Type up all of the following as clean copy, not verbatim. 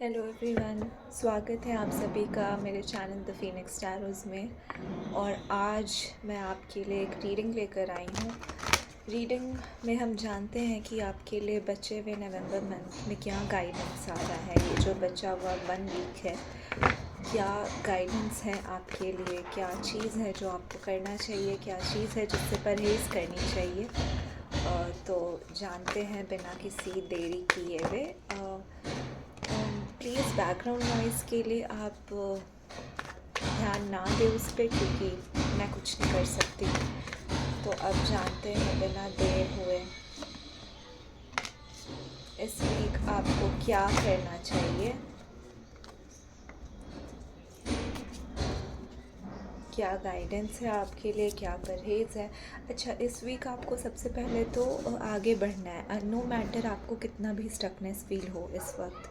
Hello everyone, स्वागत है आप सभी का मेरे चैनल द फीनिक्स टैरोज़ में। और आज मैं आपके लिए एक रीडिंग लेकर आई हूँ। रीडिंग में हम जानते हैं कि आपके लिए बचे हुए नवंबर मंथ में क्या गाइडेंस आ रहा है। ये जो बचा हुआ 1 वीक है, क्या गाइडेंस है आपके लिए, क्या चीज़ है जो आपको करना चाहिए, क्या चीज़ है जिससे परहेज़ करनी चाहिए। तो जानते हैं बिना किसी देरी किए हुए। प्लीज़ बैकग्राउंड नॉइज़ के लिए आप ध्यान ना दें उस पर, क्योंकि मैं कुछ नहीं कर सकती। तो अब जानते हैं बिना देर हुए इस वीक आपको क्या करना चाहिए, क्या गाइडेंस है आपके लिए, क्या परहेज़ है। अच्छा, इस वीक आपको सबसे पहले तो आगे बढ़ना है। नो मैटर आपको कितना भी स्टकनेस फील हो, इस वक्त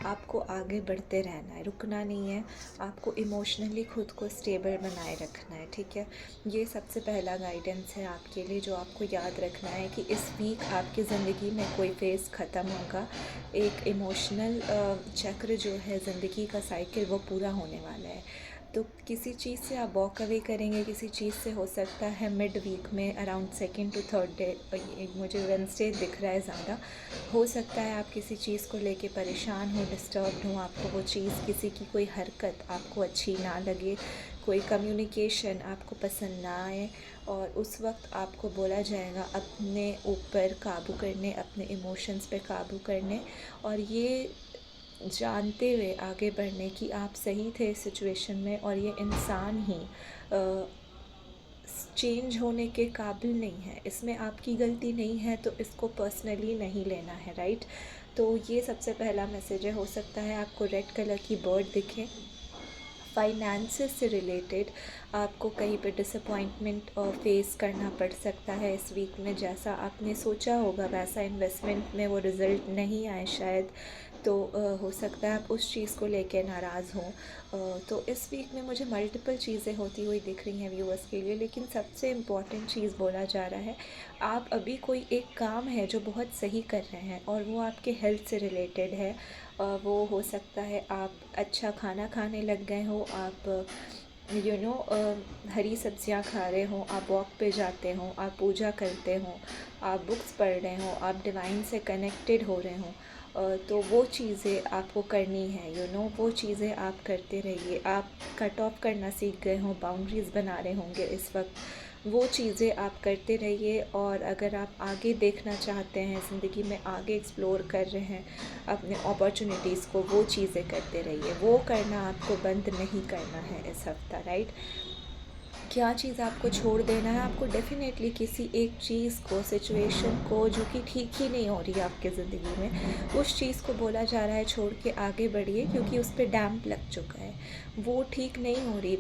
आपको आगे बढ़ते रहना है, रुकना नहीं है। आपको इमोशनली खुद को स्टेबल बनाए रखना है, ठीक है। ये सबसे पहला गाइडेंस है आपके लिए, जो आपको याद रखना है कि इस वीक आपकी ज़िंदगी में कोई फेज़ ख़त्म होगा। एक इमोशनल चक्र जो है ज़िंदगी का साइकिल, वो पूरा होने वाला है। तो किसी चीज़ से आप वॉक अवे करेंगे, किसी चीज़ से हो सकता है मिड वीक में around 2nd to 3rd day, मुझे वेडनेसडे दिख रहा है ज़्यादा। हो सकता है आप किसी चीज़ को लेके परेशान हो, डिस्टर्ब्ड हो, आपको वो चीज़, किसी की कोई हरकत आपको अच्छी ना लगे, कोई कम्युनिकेशन आपको पसंद ना आए। और उस वक्त आपको बोला जाएगा अपने ऊपर काबू करने, अपने इमोशंस पे काबू करने, और ये जानते हुए आगे बढ़ने की आप सही थे इस सिचुएशन में, और ये इंसान ही चेंज होने के काबिल नहीं है। इसमें आपकी गलती नहीं है, तो इसको पर्सनली नहीं लेना है, राइट। तो ये सबसे पहला मैसेज है। हो सकता है आपको रेड कलर की बर्ड दिखे। फाइनेंसेस से रिलेटेड आपको कहीं पे डिसअपॉइंटमेंट फेस करना पड़ सकता है इस वीक में। जैसा आपने सोचा होगा वैसा इन्वेस्टमेंट में वो रिज़ल्ट नहीं आए शायद, तो हो सकता है आप उस चीज़ को लेके नाराज़ हों। तो इस वीक में मुझे मल्टीपल चीज़ें होती हुई दिख रही हैं व्यूअर्स के लिए, लेकिन सबसे इम्पॉर्टेंट चीज़ बोला जा रहा है, आप अभी कोई एक काम है जो बहुत सही कर रहे हैं, और वो आपके हेल्थ से रिलेटेड है। वो हो सकता है आप अच्छा खाना खाने लग गए हो, आप हरी सब्जियां खा रहे हो, आप वॉक पे जाते हो, आप पूजा करते हो, आप बुक्स पढ़ रहे हो, आप डिवाइन से कनेक्टेड हो रहे हो। तो वो चीज़ें आपको करनी है, वो चीज़ें आप करते रहिए। आप कट ऑफ करना सीख गए हो, बाउंड्रीज़ बना रहे होंगे इस वक्त, वो चीज़ें आप करते रहिए। और अगर आप आगे देखना चाहते हैं, ज़िंदगी में आगे एक्सप्लोर कर रहे हैं अपने अपॉर्चुनिटीज़ को, वो चीज़ें करते रहिए। वो करना आपको बंद नहीं करना है इस हफ्ता, राइट। क्या चीज़ आपको छोड़ देना है, आपको डेफ़िनेटली किसी एक चीज़ को, सिचुएशन को, जो कि ठीक ही नहीं हो रही है आपके ज़िंदगी में, उस चीज़ को बोला जा रहा है छोड़ के आगे बढ़िए, क्योंकि उस पे डैम्प लग चुका है। वो ठीक नहीं हो रही,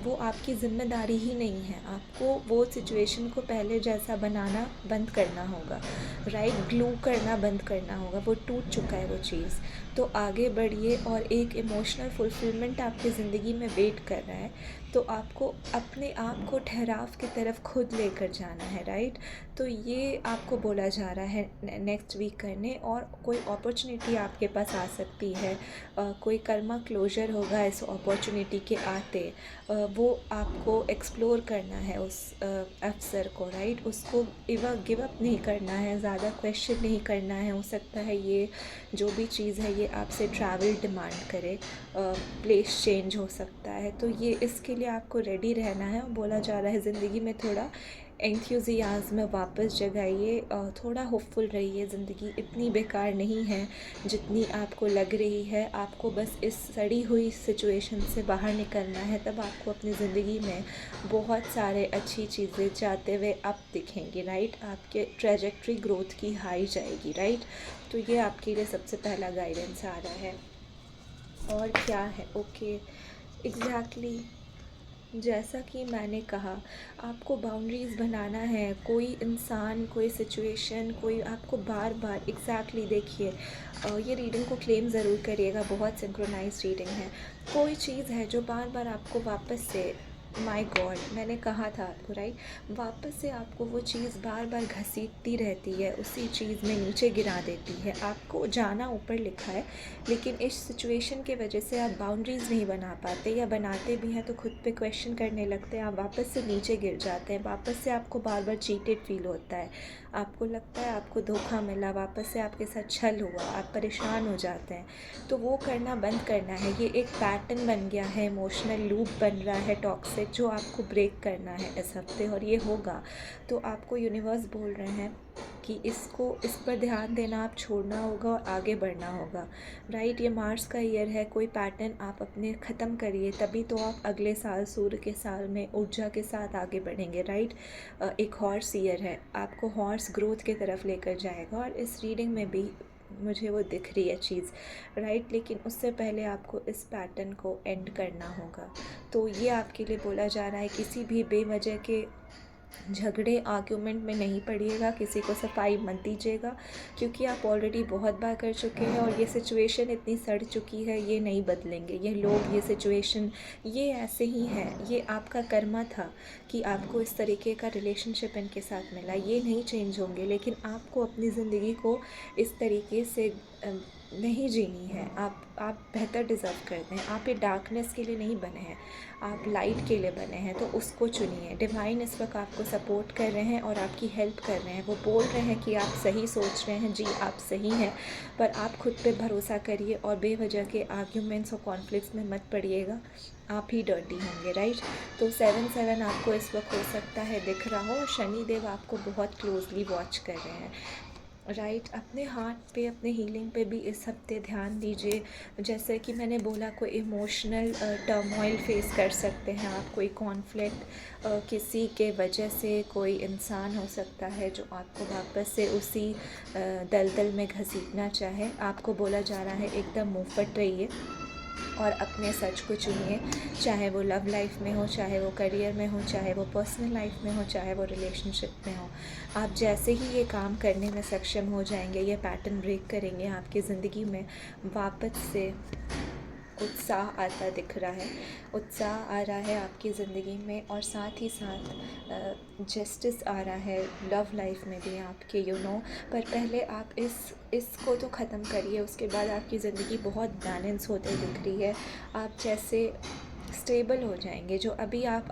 वो आपकी ज़िम्मेदारी ही नहीं है। आपको वो सिचुएशन को पहले जैसा बनाना बंद करना होगा, राइट। ग्लू करना बंद करना होगा, वो टूट चुका है वो चीज़। तो आगे बढ़िए, और एक इमोशनल फुलफिलमेंट आपकी ज़िंदगी में वेट कर रहा है। तो आपको अपने आप को ठहराव की तरफ खुद लेकर जाना है, राइट। तो ये आपको बोला जा रहा है नेक्स्ट वीक करने। और कोई अपॉर्चुनिटी आपके पास आ सकती है, कोई कर्मा क्लोजर होगा इस अपॉर्चुनिटी के आते। वो आपको एक्सप्लोर करना है उस अवसर को, राइट। उसको गिव अप नहीं करना है, ज़्यादा क्वेश्चन नहीं करना है। हो सकता है ये जो भी चीज़ है ये आपसे ट्रैवल डिमांड करे, प्लेस चेंज हो सकता है। तो ये इसके लिए आपको रेडी रहना है। और बोला जा रहा है ज़िंदगी में थोड़ा एंथुसियाज़्म वापस जगाइए, थोड़ा होपफुल रहिए। ज़िंदगी इतनी बेकार नहीं है जितनी आपको लग रही है। आपको बस इस सड़ी हुई सिचुएशन से बाहर निकलना है, तब आपको अपनी ज़िंदगी में बहुत सारे अच्छी चीज़ें चाहते हुए अब दिखेंगी, राइट। आपके ट्रेजेक्ट्री ग्रोथ की हाई जाएगी, राइट। तो ये आपके लिए सबसे पहला गाइडेंस आ रहा है। और क्या है, ओके, एग्जैक्टली जैसा कि मैंने कहा, आपको बाउंड्रीज़ बनाना है। कोई इंसान, कोई सिचुएशन, कोई आपको बार बार एग्जैक्टली देखिए, ये रीडिंग को क्लेम ज़रूर करिएगा, बहुत सिंक्रोनाइज रीडिंग है। कोई चीज़ है जो बार बार आपको वापस से माय गॉड, मैंने कहा था आपको, राइट, वापस से आपको वो चीज़ बार बार घसीटती रहती है, उसी चीज़ में नीचे गिरा देती है। आपको जाना ऊपर लिखा है, लेकिन इस सिचुएशन के वजह से आप बाउंड्रीज़ नहीं बना पाते, या बनाते भी हैं तो खुद पे क्वेश्चन करने लगते हैं, आप वापस से नीचे गिर जाते हैं, वापस से आपको बार बार चीटेड फील होता है, आपको लगता है आपको धोखा मिला, वापस से आपके साथ छल हुआ, आप परेशान हो जाते हैं। तो वो करना बंद करना है। ये एक पैटर्न बन गया है, इमोशनल लूप बन रहा है टॉक्सिक, जो आपको ब्रेक करना है इस हफ्ते, और ये होगा। तो आपको यूनिवर्स बोल रहे हैं कि इस पर ध्यान देना आप छोड़ना होगा और आगे बढ़ना होगा, राइट। ये मार्स का ईयर है, कोई पैटर्न आप अपने ख़त्म करिए, तभी तो आप अगले साल सूर्य के साल में ऊर्जा के साथ आगे बढ़ेंगे, राइट। एक हॉर्स ईयर है, आपको हॉर्स ग्रोथ की तरफ लेकर जाएगा, और इस रीडिंग में भी मुझे वो दिख रही है चीज़, राइट। लेकिन उससे पहले आपको इस पैटर्न को एंड करना होगा। तो ये आपके लिए बोला जा रहा है, किसी भी बेवजह के झगड़े आर्ग्यूमेंट में नहीं पड़िएगा, किसी को सफाई मत दीजिएगा, क्योंकि आप ऑलरेडी बहुत बार कर चुके हैं, और ये सिचुएशन इतनी सड़ चुकी है, ये नहीं बदलेंगे, ये लोग, ये सिचुएशन, ये ऐसे ही है। ये आपका कर्मा था कि आपको इस तरीके का रिलेशनशिप इनके साथ मिला, ये नहीं चेंज होंगे। लेकिन आपको अपनी ज़िंदगी को इस तरीके से नहीं जीनी है। आप बेहतर डिज़र्व करते हैं। आप ये डार्कनेस के लिए नहीं बने हैं, आप लाइट के लिए बने हैं, तो उसको चुनिए। डिवाइन इस वक्त आपको सपोर्ट कर रहे हैं और आपकी हेल्प कर रहे हैं। वो बोल रहे हैं कि आप सही सोच रहे हैं, जी आप सही हैं, पर आप खुद पे भरोसा करिए और बेवजह के आर्ग्यूमेंट्स और कॉन्फ्लिक्ट्स में मत पड़िएगा, आप ही डर्टी होंगे, राइट। तो 7-7 आपको इस वक्त हो सकता है दिख रहा हो, और शनिदेव आपको बहुत क्लोजली वॉच कर रहे हैं, राइट। अपने हार्ट पे, अपने हीलिंग पे भी इस हफ्ते ध्यान दीजिए। जैसे कि मैंने बोला, कोई इमोशनल टर्मोइल फेस कर सकते हैं आप, कोई कॉन्फ्लिक्ट किसी के वजह से, कोई इंसान हो सकता है जो आपको वापस से उसी दलदल में घसीटना चाहे। आपको बोला जा रहा है एकदम मुँह फट रहिए और अपने सच को चुनिए, चाहे वो लव लाइफ में हो, चाहे वो करियर में हो, चाहे वो पर्सनल लाइफ में हो, चाहे वो रिलेशनशिप में हो। आप जैसे ही ये काम करने में सक्षम हो जाएंगे, ये पैटर्न ब्रेक करेंगे, आपकी ज़िंदगी में वापस से उत्साह आता दिख रहा है, उत्साह आ रहा है आपकी ज़िंदगी में, और साथ ही साथ जस्टिस आ रहा है लव लाइफ में भी आपके, पर पहले आप इसको तो ख़त्म करिए, उसके बाद आपकी ज़िंदगी बहुत बैलेंस होते दिख रही है। आप जैसे स्टेबल हो जाएंगे। जो अभी आप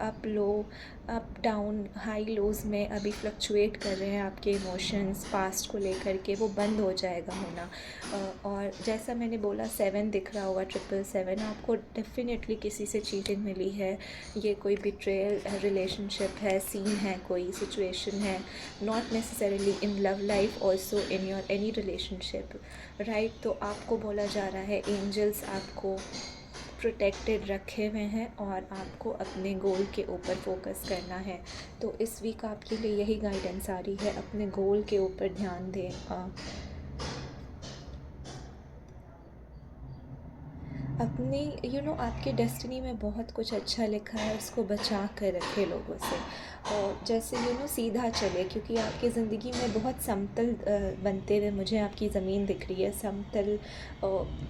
अप डाउन, हाई लोज़ में अभी फ्लक्चुएट कर रहे हैं, आपके इमोशंस पास्ट को लेकर के, वो बंद हो जाएगा होना। और जैसा मैंने बोला, 7 दिख रहा होगा, 777, आपको डेफिनेटली किसी से चीटिंग मिली है, ये कोई बिट्रेयल रिलेशनशिप है, सीन है, कोई सिचुएशन है, not necessarily in love life, also in your any relationship, right. तो आपको बोला जा रहा है, एंजल्स आपको प्रोटेक्टेड रखे हुए हैं और आपको अपने गोल के ऊपर फोकस करना है। तो इस वीक आपके लिए यही गाइडेंस आ रही है, अपने गोल के ऊपर ध्यान दें। अपनी आपके डेस्टिनी में बहुत कुछ अच्छा लिखा है, उसको बचा कर रखे लोगों से, और जैसे सीधा चले, क्योंकि आपकी ज़िंदगी में बहुत समतल बनते हुए मुझे आपकी ज़मीन दिख रही है, समतल,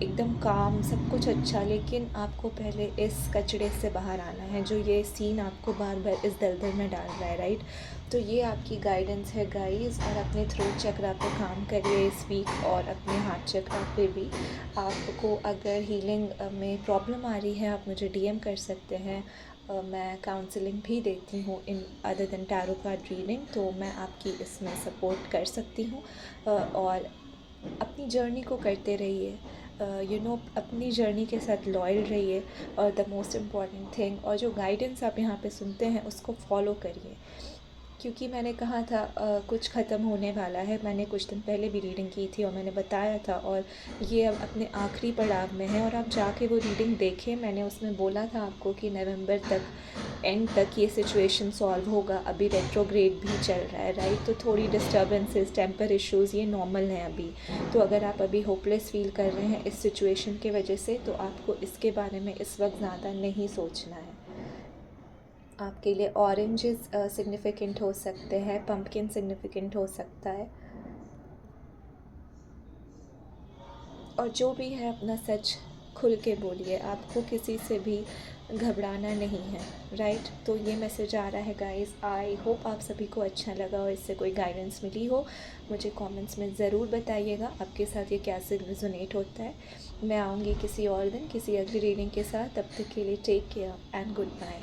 एकदम काम, सब कुछ अच्छा, लेकिन आपको पहले इस कचड़े से बाहर आना है, जो ये सीन आपको बार बार इस दलदल में डाल रहा है, राइट। तो ये आपकी गाइडेंस है गाइस, और अपने थ्रोट चक्रा पे काम करिए इस वीक, और अपने हार्ट चक्रा पे भी। आपको अगर हीलिंग में प्रॉब्लम आ रही है, आप मुझे डीएम कर सकते हैं। मैं काउंसलिंग भी देती हूँ in other than tarot card reading, तो मैं आपकी इसमें सपोर्ट कर सकती हूँ। और अपनी जर्नी को करते रहिए, अपनी जर्नी के साथ लॉयल रहिए, और द मोस्ट इम्पॉर्टेंट थिंग, और जो गाइडेंस आप यहाँ पे सुनते हैं उसको फॉलो करिए, क्योंकि मैंने कहा था कुछ ख़त्म होने वाला है। मैंने कुछ दिन पहले भी रीडिंग की थी और मैंने बताया था, और ये अब अपने आखिरी पड़ाव में है, और आप जाके वो रीडिंग देखें। मैंने उसमें बोला था आपको कि नवंबर तक, एंड तक ये सिचुएशन सॉल्व होगा। अभी रेट्रोग्रेड भी चल रहा है, राइट। तो थोड़ी डिस्टर्बेंसेस, टेम्पर इश्यूज़, ये नॉर्मल हैं अभी। तो अगर आप अभी होपलेस फील कर रहे हैं इस सिचुएशन के वजह से, तो आपको इसके बारे में इस वक्त ज़्यादा नहीं सोचना है। आपके लिए ऑरेंजेस सिग्निफिकेंट हो सकते हैं, पम्पकिन सिग्निफिकेंट हो सकता है, और जो भी है अपना सच खुल के बोलिए। आपको किसी से भी घबराना नहीं है, राइट। तो ये मैसेज आ रहा है गाइस। आई होप आप सभी को अच्छा लगा और इससे कोई गाइडेंस मिली हो। मुझे कमेंट्स में ज़रूर बताइएगा आपके साथ ये कैसे रेजोनेट होता है। मैं आऊँगी किसी और दिन किसी अगली रीडिंग के साथ। तब तक के लिए take care and good bye.